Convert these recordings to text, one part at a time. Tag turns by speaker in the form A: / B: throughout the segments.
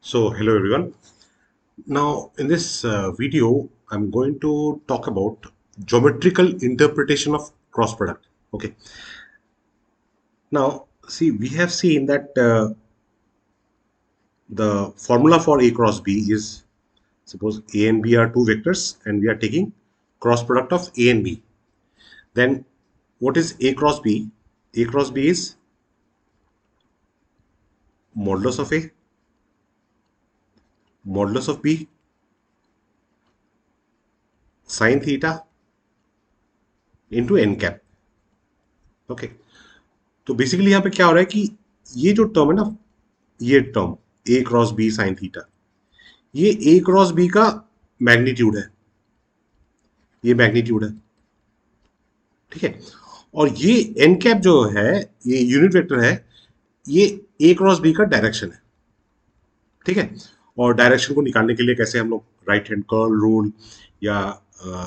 A: So, hello everyone. Now, in this video, I'm going to talk about geometrical interpretation of cross product. Okay. Now, see, we have seen that the formula for A cross B is suppose A and B are two vectors, and we are taking cross product of A and B. Then, what is A cross B? A cross B is modulus of A, modulus of B, sine theta into n cap. Okay तो basically यहाँ पे क्या हो रहा है कि ये जो टर्म है ना, ये टर्म ए क्रॉस बी साइन थीटा, ये ए क्रॉस बी का मैग्नीट्यूड है, ये मैग्नीट्यूड है। ठीक है। और ये एन कैप जो है, ये यूनिट वेक्टर है, ये ए क्रॉस बी का डायरेक्शन है। ठीक है। और डायरेक्शन को निकालने के लिए कैसे हम लोग राइट हैंड कर्ल रूल या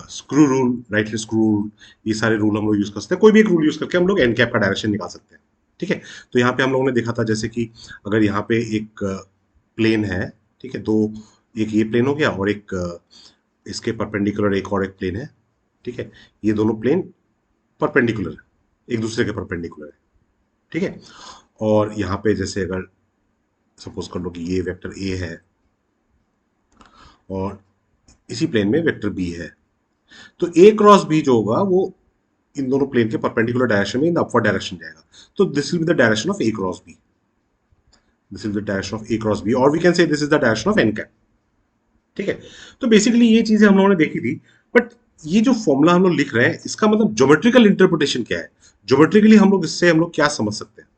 A: screw rule, right hand screw rule, ये सारे रूल हम लोग यूज कर सकते हैं। कोई भी एक रूल यूज करके हम लोग एन कैप का डायरेक्शन निकाल सकते हैं। ठीक है। तो यहाँ पे हम लोगों ने देखा था जैसे कि अगर यहाँ पे एक प्लेन है, ठीक है, दो, एक ये प्लेन हो गया और एक इसके परपेंडिकुलर एक और एक प्लेन है। ठीक है। ये दोनों प्लेन परपेंडिकुलर है, एक दूसरे के परपेंडिकुलर है। ठीक है। और यहाँ पे जैसे अगर सपोज कर लो कि ये वेक्टर ए है और इसी प्लेन में वेक्टर बी है, तो ए क्रॉस बी जो होगा वो इन दोनों प्लेन के परपेंडिकुलर डायरेक्शन में इन अपवर्ड डायरेक्शन जाएगा। तो this will be the direction of A cross B, this is the direction of A cross B, और we can say this is the direction of n cap. ठीक है। तो basically ये चीजें हम लोगों ने देखी थी। बट ये जो फॉर्मूला हम लोग लिख रहे हैं, इसका मतलब ज्योमेट्रिकल इंटरप्रिटेशन क्या है, ज्योमेट्रिकली हम लोग इससे हम लोग क्या समझ सकते हैं।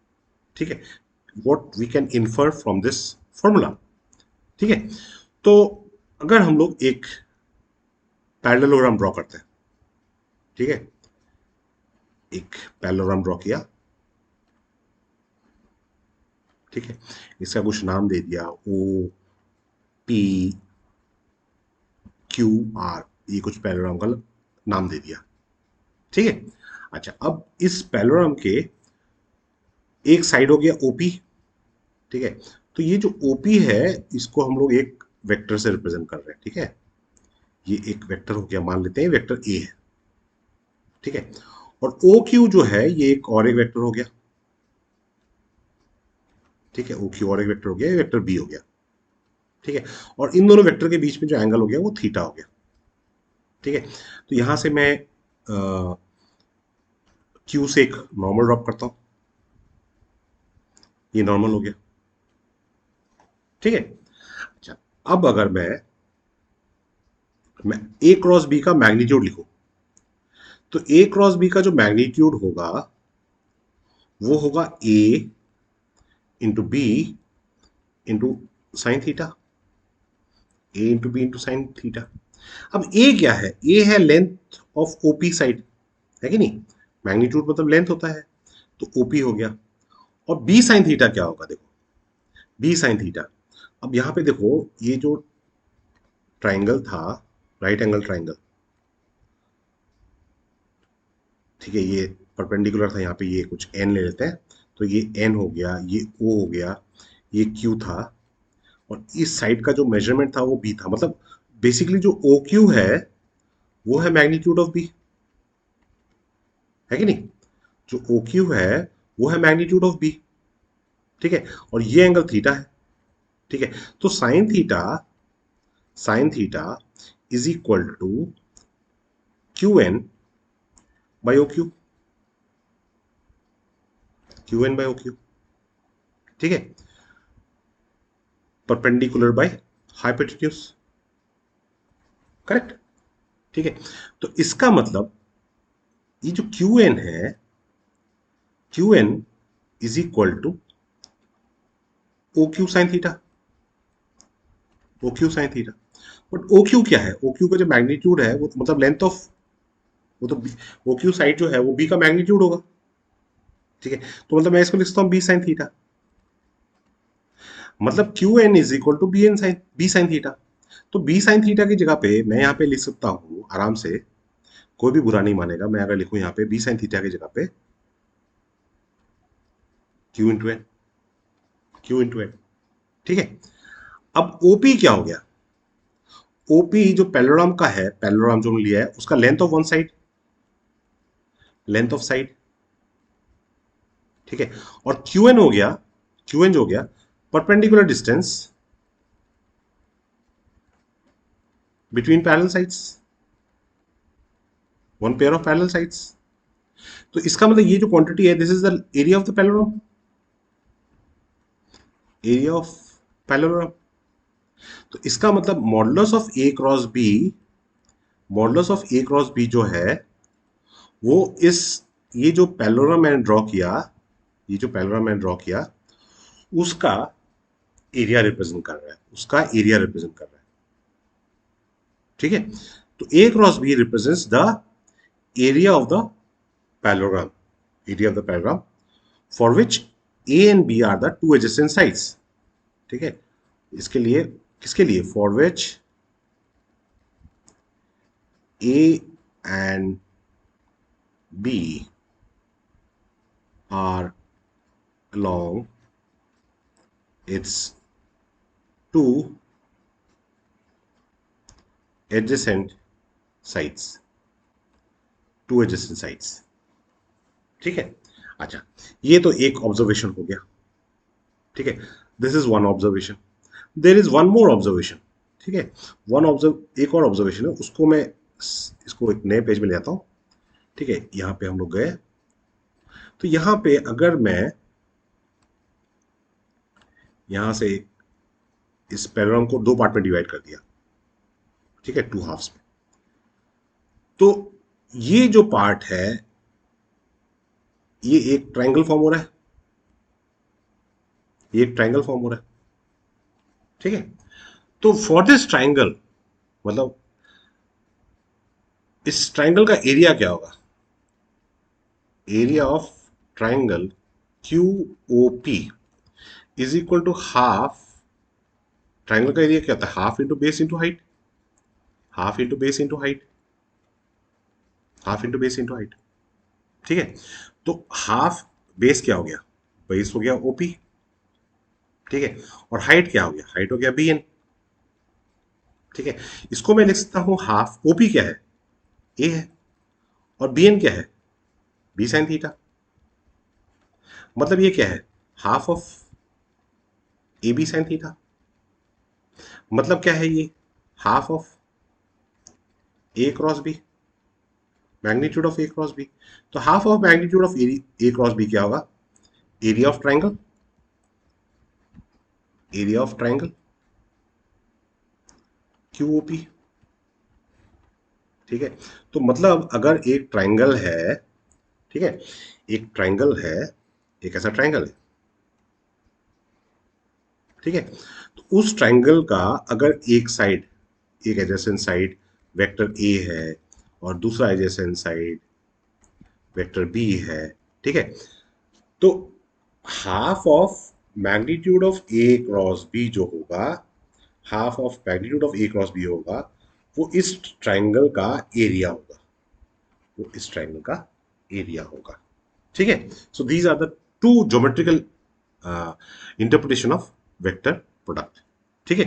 A: ठीक है। What we can infer from this formula. ठीक है। तो अगर हम लोग एक पैरेललोग्राम ड्रॉ करते हैं, ठीक है, एक पैरेललोग्राम ड्रॉ किया, ठीक है, इसका कुछ नाम दे दिया, ओ पी क्यू आर, ये कुछ पैरेललोग्राम का नाम दे दिया। ठीक है। अच्छा, अब इस पैरेललोग्राम के एक साइड हो गया ओपी। ठीक है। तो ये जो ओपी है, इसको हम लोग एक वेक्टर से रिप्रेजेंट कर रहे हैं। ठीक है। ये एक वेक्टर हो गया, मान लेते हैं वेक्टर ए है। ठीक है। और ओ क्यू जो है, ये एक और एक वेक्टर हो गया। ठीक है। ओ क्यू और एक वेक्टर हो गया, ये वेक्टर बी हो गया। ठीक है। और इन दोनों वेक्टर के बीच में जो एंगल हो गया वो थीटा हो गया। ठीक है। तो यहां से मैं क्यू से एक नॉर्मल ड्रॉप करता हूं, ये नॉर्मल हो गया। ठीक है। अच्छा, अब अगर मैं ए क्रॉस बी का मैग्नीट्यूड लिखूं, तो ए क्रॉस बी का जो मैग्नीट्यूड होगा वो होगा A into B into sine theta, A into B into sine theta. अब ए क्या है? ए है लेंथ ऑफ ओपी साइड, है कि नहीं? मैग्नीट्यूड मतलब लेंथ होता है, तो ओपी हो गया। और बी साइन थीटा क्या होगा? देखो, बी साइन थीटा, अब यहां पे देखो, ये जो ट्राइंगल था, राइट एंगल ट्राइंगल, ठीक है, ये परपेंडिकुलर था, यहाँ पे ये कुछ एन ले लेते हैं, तो ये एन हो गया, ये ओ हो गया, ये क्यू था, और इस साइड का जो मेजरमेंट था वो बी था। मतलब बेसिकली जो ओ क्यू है वो है मैग्नीट्यूड ऑफ बी, है कि नहीं? जो ओ क्यू है वो है मैग्नीट्यूड ऑफ बी। ठीक है। और ये एंगल थीटा है। ठीक है। तो sine theta is equal to Q N by O Q, Q N by O Q. ठीक है। Perpendicular by hypotenuse, correct. ठीक है। तो इसका मतलब ये जो क्यू एन है, Q N is equal to O Q sine theta, O Q sine theta. But O Q क्या है? ओ क्यू का जो मैग्नीट्यूड है वो मतलब लेंथ ऑफ, वो तो ओ क्यू साइड जो है वो बी का मैग्नीट्यूड होगा। ठीक है। तो मतलब मैं इसको लिखता हूँ बी साइन थीटा, मतलब Q N is equal to B N sine, B sine theta. तो बी साइन थीटा की जगह पे मैं यहाँ पे लिख सकता हूँ आराम से, कोई भी बुरा नहीं मानेगा मैं अगर लिखूं यहाँ पे बी साइन थीटा की जगह पे Q into N, Q into N. ठीक है। अब ओपी क्या हो गया? ओपी जो पैरेललोग्राम का है, पैरेललोग्राम जो हमने लिया है उसका length of one side, length of side, ठीक है। और क्यूएन हो गया, क्यूएन जो हो गया perpendicular distance between parallel sides, one pair of parallel sides. तो इसका मतलब ये जो क्वांटिटी है, this is the area of the parallelogram, area of parallelogram. तो इसका मतलब modulus of A cross B, modulus of A cross B जो है वो इस, ये जो पैरेललोग्राम मैंने ड्रॉ किया, ये जो पैरेललोग्राम मैंने ड्रॉ किया उसका एरिया रिप्रेजेंट कर रहा है, उसका एरिया रिप्रेजेंट कर रहा है, ठीक है। तो A cross B represents the area of the parallelogram, area of the parallelogram for which A and B are the two adjacent sides, ठीक है। इसके लिए, किसके लिए? For which A and B are along its two adjacent sides, two adjacent sides, ठीक है। अच्छा, ये तो एक ऑब्जर्वेशन हो गया, ठीक है। This is one observation. There is one more observation, ठीक है। वन ऑब्जर्व, एक और ऑब्जर्वेशन है, उसको मैं इसको एक नए पेज में ले आता हूं, ठीक है। यहां पे हम लोग गए, तो यहां पे अगर मैं यहां से इस पैरेललोग्राम को दो पार्ट में डिवाइड कर दिया, ठीक है, टू हाफ्स में, तो ये जो पार्ट है ये एक ट्रायंगल फॉर्म हो रहा है, ये एक ट्रायंगल फॉर्म हो रहा है, ठीक है। तो फॉर दिस ट्रायंगल, मतलब इस ट्रायंगल का एरिया क्या होगा? Area of triangle Q O P is equal to half, triangle का एरिया क्या होता है? Half into base into height, half into base into height, half into base into height, ठीक है। तो हाफ बेस क्या हो गया? बेस हो गया ओपी, ठीक है। और हाइट क्या हो गया? हाइट हो गया बी एन, ठीक है। इसको मैं लिख सकता हूं हाफ, ओपी क्या है? ए है, और बी एन क्या है? B sine theta. मतलब ये क्या है? Half of A B sine theta. मतलब क्या है ये? Half of A cross B, magnitude of A cross B. तो half of magnitude of A cross B क्या होगा? Area of triangle, area of triangle QOP, ठीक है। तो मतलब अगर एक ट्रायंगल है, ठीक है, एक ट्रायंगल है, एक ऐसा ट्रायंगल है, ठीक है। तो उस ट्रायंगल का अगर एक साइड, एक एडजेसेंट साइड वेक्टर ए है और दूसरा एडजेसेंट साइड वेक्टर बी है, ठीक है, तो half of magnitude of A cross B जो होगा, half of magnitude of A cross B होगा, वो इस ट्रायंगल का एरिया होगा, वो इस ट्रायंगल का एरिया होगा, ठीक है। So these are the two geometrical interpretation of vector product, ठीक है।